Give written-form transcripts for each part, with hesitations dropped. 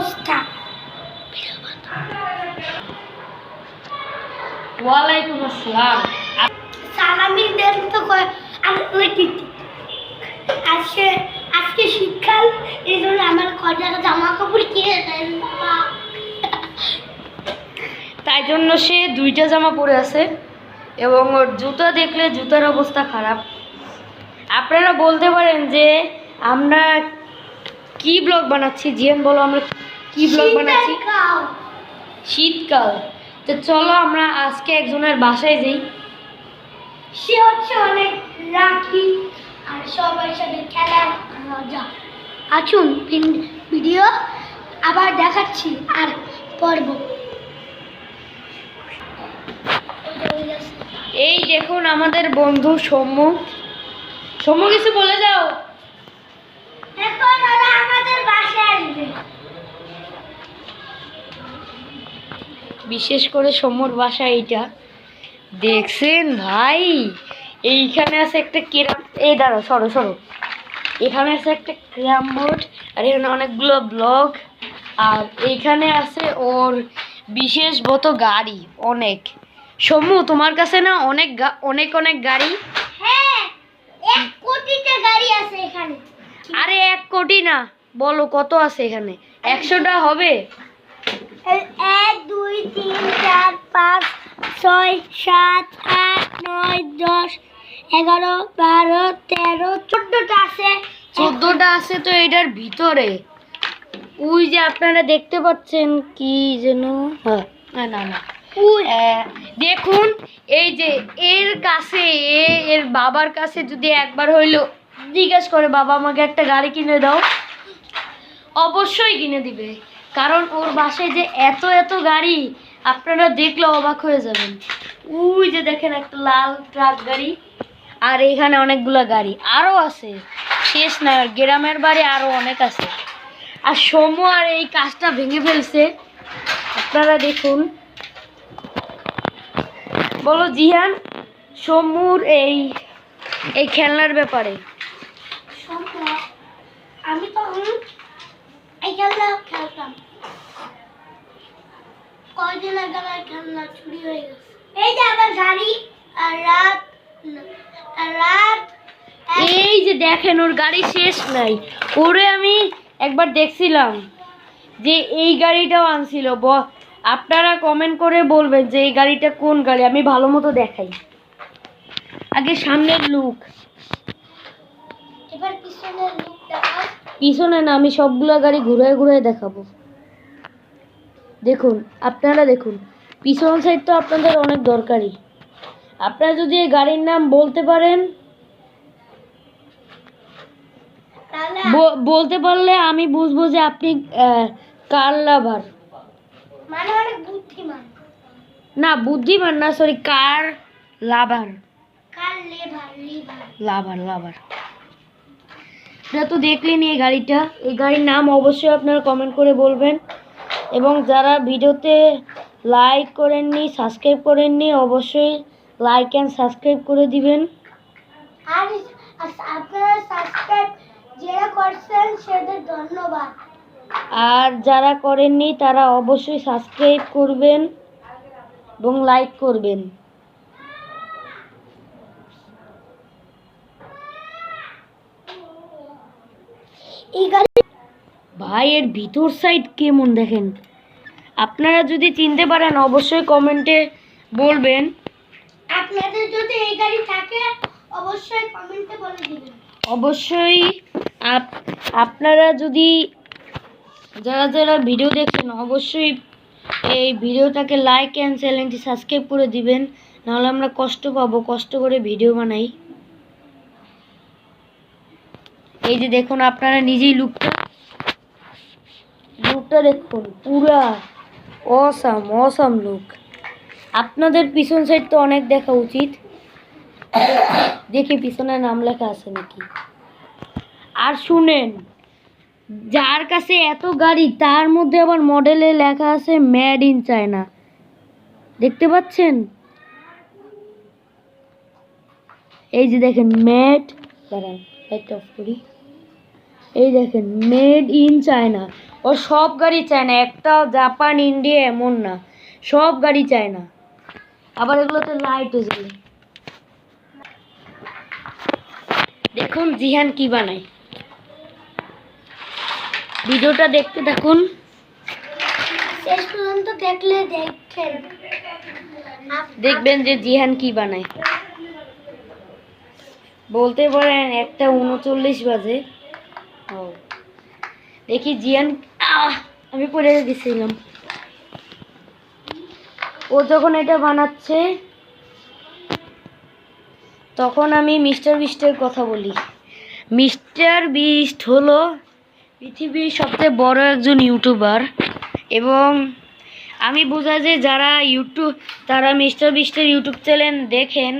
অবস্থা। ওয়ালাইকুম আসসালাম। সালামি দেন তো আজকে আজকে শীতকাল, এই জন্য আমার কয়টা জামা কাপড় কিনে দেন বাবা। তাই জন্য সে 2টা জামা পরে আছে এবং ওর জুতা দেখলে জুতার অবস্থা খারাপ। আপনারা বলতে পারেন যে আমরা কি ব্লগ বানাচ্ছি। জিয়ান বলো, আমরা কি ব্লগ বানাচ্ছি? শীতকাল। তো চলো আমরা আজকে একজনের বাসায় যাই। সে হচ্ছে অনেক রাখি আর সবার সাথে খেলার মজা। আসুন ভিডিও আবার দেখাচ্ছি আর পর্ব। এই দেখুন আমাদের বন্ধু সৌম্য। সৌম্য কিছু বলে যাও। এখন ওরা আমাদের বাসায় আসবে। বিশেষ করে সৌম্যর বাসা এইটা দেখছেন ভাই। এইখানে আছে একটা ক্যারাম, এই দাঁড়ো সরো সরো। এখানে আছে একটা ক্যারাম বোর্ড আর এখানে অনেকগুলো ব্লগ। আর এইখানে আছে ওর বিশেষগত গাড়ি অনেক। সৌম্য তোমার কাছে না অনেক অনেক অনেক গাড়ি? হ্যাঁ, 1 কোটিতে গাড়ি আছে এখানে। আরে 1 কোটি না, বলো কত আছে এখানে? 100টা হবে? 1 2 3 4 5 6 7 8 9 10 11 12 13 14টা আছে। 14টা আছে তো এটার ভিতরে। ওই যে আপনারা দেখতে পাচ্ছেন কি যেন, হ্যাঁ না না না দেখুন এই যে এর কাছে এর বাবার কাছে যদি একবার হইলো জিজ্ঞেস করে বাবা আমাকে একটা গাড়ি কিনে দাও, অবশ্যই কিনে দিবে। কারণ ওর বাসায় যে এত এত গাড়ি আপনারা দেখলে অবাক হয়ে যাবেন। ওই যে দেখেন একটা লাল ট্রাক গাড়ি আর এখানে অনেকগুলো গাড়ি আরও আছে, শেষ না। গ্রামের বাড়ি আরও অনেক আছে। আর সৌম্য আর এই কাজটা ভেঙে ফেলছে, আপনারা দেখুন। বলো জিহান সৌম্যর এই এই খেলনার ব্যাপারে। আমি তখন এই খেলনা খেলতাম, কয়দিন আগে আমার খেলনা চুরি হয়ে গেছে। এই যে আমার গাড়ি আর রাত এই যে দেখেন ওর গাড়ি শেষ নাই। ওরে আমি একবার দেখছিলাম যে এই গাড়িটাও আনছিল। আপনারা কমেন্ট করে বলবেন যে এই গাড়িটা কোন গাড়ি, আমি ভালো মতো দেখাই। আগে সামনের লুক, এবার পিছনের লুক দেখাও। পিছনে না, আমি সবগুলো গাড়ি ঘুরে ঘুরে দেখাবো। দেখুন আপনারা দেখুন, পিছন সাইড তো আপনাদের অনেক দরকারি। আপনারা যদি এই গাড়ির নাম বলতে পারেন, বলতে পারলে আমি বুঝবো যে আপনি কার লাভার। মানে অনেক বুদ্ধিমান। না বুদ্ধিমান না, সরি, কার লাভার। কার লেভার লিভার লাভার লাভার। এটা তো দেখলেনি এই গাড়িটা। এই গাড়ির নাম অবশ্যই আপনারা কমেন্ট করে বলবেন। এবং যারা ভিডিওতে লাইক করেননি, সাবস্ক্রাইব করেননি, অবশ্যই লাইক অ্যান্ড সাবস্ক্রাইব করে দিবেন। আর আপনারা সাবস্ক্রাইব যারা করছেন সেদের ধন্যবাদ। আর যারা করেননি তারা অবশ্যই সাবস্ক্রাইব করবেন এবং লাইক করবেন। এই গাড়ি ভাই এর ভিতর সাইড কেমন দেখেন। আপনারা যদি চিনতে পারেন অবশ্যই কমেন্টে বলবেন। আপনাদের যদি এই গাড়ি থাকে অবশ্যই কমেন্টে বলে দিবেন। অবশ্যই আপনারা যদি যারা যারা ভিডিও দেখছেন অবশ্যই এই ভিডিওটাকে লাইক অ্যান্ড চ্যানেলটি সাবস্ক্রাইব করে দিবেন, নাহলে আমরা কষ্ট পাবো, কষ্ট করে ভিডিও বানাই। এই যে দেখুন আপনারা নিজেই লুকটা দেখুন, পুরা অসাম অসাম লুক। আপনাদের পিছন সাইড তো অনেক দেখা উচিত। দেখি পিছনে নাম লেখা আছে নাকি। আর শুনেন, যার কাছে এত গাড়ি তার মধ্যে আবার মডেলে লেখা আছে মেড ইন চায়না, দেখতে পাচ্ছেন? এই যে দেখেন মেড, দাঁড়ান লাইটটা অফ করি। এই দেখেন মেড ইন চায়না। ও সব গাড়ি চায়না, একটাও জাপান ইন্ডিয়া এমন না, সব গাড়ি চায়না। আবার এগুলোতে লাইটও জ্বলে। দেখুন জিহান কি বানায়, ভিডিওটা দেখতে থাকুন। শেষ পর্যন্ত দেখলে দেখবেন যে জিহান কি বানায়। বলতে পারেন 1:39 বাজে। ও দেখি জিয়ান, আমি পড়ে গেছিলাম। ও যখন এটা বানাচ্ছে তখন আমি মিস্টার বিস্টের কথা বলি। মিস্টার বিস্ট হলো পৃথিবীর সবচেয়ে বড় একজন ইউটিউবার, এবং আমি বোঝা যে তারা মিস্টার বিস্টের ইউটিউব চ্যানেল দেখেন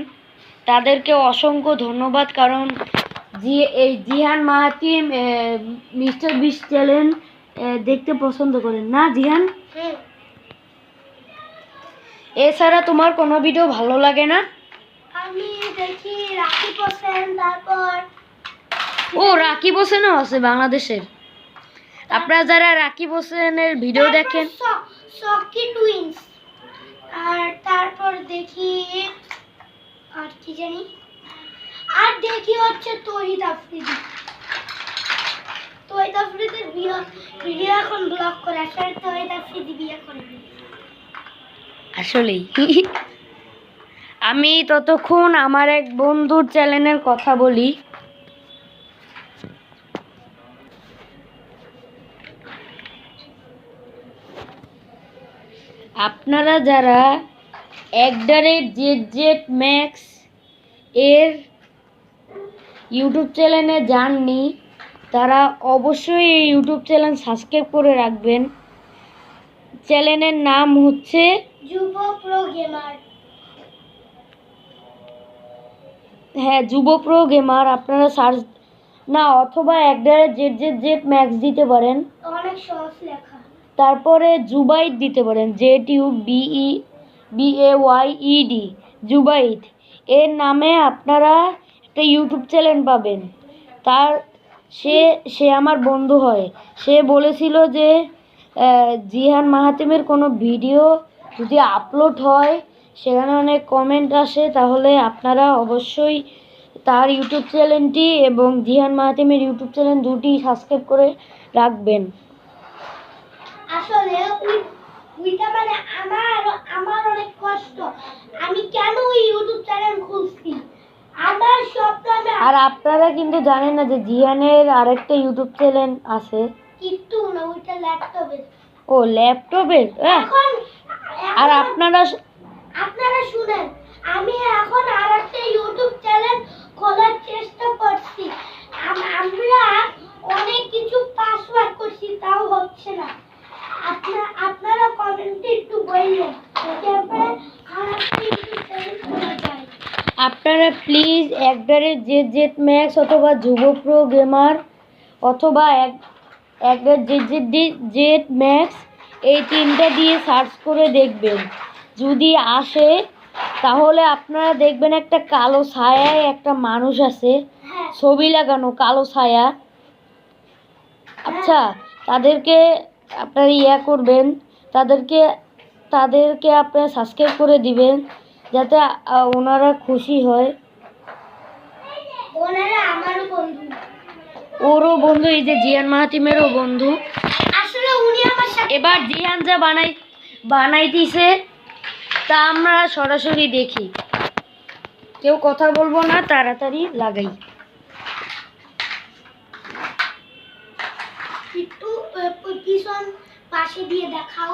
তাদেরকে অসংখ্য ধন্যবাদ, কারণ এই জিহান মাহাতিম মিস্টার বিস্ট চ্যানেল দেখতে পছন্দ করেন না জিহান? এছাড়া তোমার কোনো ভিডিও ভালো লাগে না? আমি দেখি রাকিব হোসেন, তারপর ও রাকিব হোসেনও আছে বাংলাদেশের। আপনারা যারা রাকিব হোসেনের ভিডিও দেখেন, সকি টুইন্স, আর তারপর দেখি আর কি জানি, আর দেখি হচ্ছে তহিদ আফ্রিদি। তহিদ আফ্রিদির ভিডিও এখন ব্লগ করে, আসলে তহিদ আফ্রিদি বিয়ে করবে আসলেই। আমি ততক্ষণ আমার এক বন্ধুর চ্যানেলের কথা বলি। আপনারা যারা @ZZMax এর ইউটিউব চ্যানেলে যাননি তারা অবশ্যই এই ইউটিউব চ্যানেল সাবস্ক্রাইব করে রাখবেন। চ্যানেলের নাম হচ্ছে যুব প্রো গেমার। হ্যাঁ, যুব প্রো গেমার। আপনারা সার্চ না, অথবা @ZZMax দিতে পারেন, অনেক সহজ লেখা। তারপরে জুবাইদ দিতে পারেন, ZUBAYED, জুবাইদ। এর নামে আপনারা একটা ইউটিউব চ্যানেল পাবেন। সে আমার বন্ধু হয়। সে বলেছিল যে জিহান মাহাতিমের কোনো ভিডিও যদি আপলোড হয় সেখানে অনেক কমেন্ট আসে, তাহলে আপনারা অবশ্যই তার ইউটিউব চ্যানেলটি এবং জিহান মাহাতিমের ইউটিউব চ্যানেল দুটি সাবস্ক্রাইব করে রাখবেন। আসলে ওইটা মানে আমার অনেক কষ্ট। আমি কেন ওই ইউটিউব চ্যানেল খুলছি? আমার স্বপ্ন। আর আপনারা কিন্তু জানেন না যে জিহানের আরেকটা ইউটিউব চ্যানেল আছে। কিন্তু না, ওইটা ল্যাপটপে। ও ল্যাপটপের। এখন আর আপনারা শুনেন, আমি এখন আরেকটা ইউটিউব চ্যানেল খোলার চেষ্টা করছি। আমরা অনেক কিছু পাসওয়ার্ড করছি, তাও হচ্ছে না। আপনারা কমেন্টে একটু বললেন তারপরে আরেকটা ইউটিউব চ্যানেল খোলা যায়। আপনারা প্লিজ @ZZMax অথবা যুব প্রো গেমার অথবা @ZZMax এই তিনটা দিয়ে সার্চ করে দেখবেন। যদি আসে তাহলে আপনারা দেখবেন একটা কালো ছায়ায় একটা মানুষ আছে, ছবি লাগানো কালো ছায়া। আচ্ছা, তাদেরকে আপনারা করবেন, তাদেরকে আপনারা সাবস্ক্রাইব করে দিবেন যাতে ওনারা খুশি হয়। ওনারা আমারও বন্ধু, ওরও বন্ধু, এই যে জিহান মাহাতিমেরও বন্ধু। আসলে উনি আমার সাথে। এবার জিহান যা বানাইতেছে তা আমরা সরাসরি দেখি, কেউ কথা বলবো না, তাড়াতাড়ি লাগাই। একটু পিছন পাশে দিয়ে দেখাও।